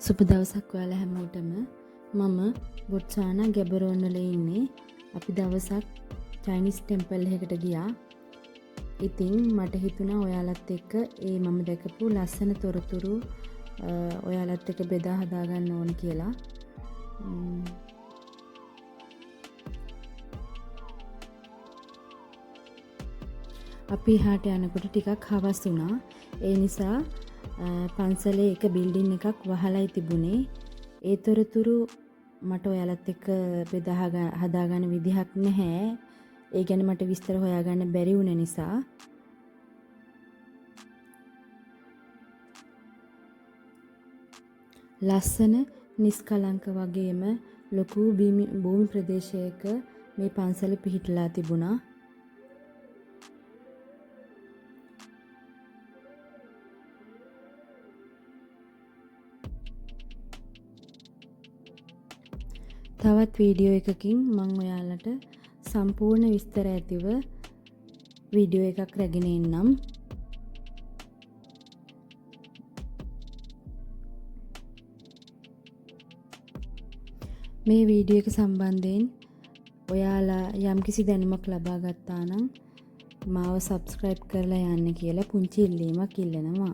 සුබ දවසක් ඔයාලා හැමෝටම. මම බොට්ස්වානා ගැබරෝන් වල ඉන්නේ. අපි දවසක් චයිනීස් ටෙම්පල් එකකට ගියා. ඉතින් මට හිතුණා ඔයාලත් එක්ක මම දැකපු ලස්සන තොරතුරු ඔයාලත් එක්ක බෙදා හදා ගන්න ඕන කියලා. අපි එහාට යනකොට ටිකක් හවස් වුණා. ඒ නිසා පන්සලේ එක බිල්ඩින් එකක් වහලයි තිබුණේ. ඒ තොරතුරු මට ඔයාලත් එක්ක බෙදා හදාගන්න විදිහක් නැහැ. ඒ ගැන මට විස්තර හොයාගන්න බැරි වුණ නිසා. ලස්සන නිස්කලංක වගේම ලොකු භූමි ප්‍රදේශයක මේ පන්සල පිහිටලා තිබුණා. තවත් වීඩියෝ එකකින් මම ඔයාලට සම්පූර්ණ විස්තර ඇතිව වීඩියෝ එකක් රැගෙන එන්නම්. මේ වීඩියෝ එක සම්බන්ධයෙන් ඔයාලා යම්කිසි දැනුමක් ලබා ගත්තා නම් මාව subscribe කරලා යන්න කියලා පුංචි ඉල්ලීමක් ඉල්ලනවා.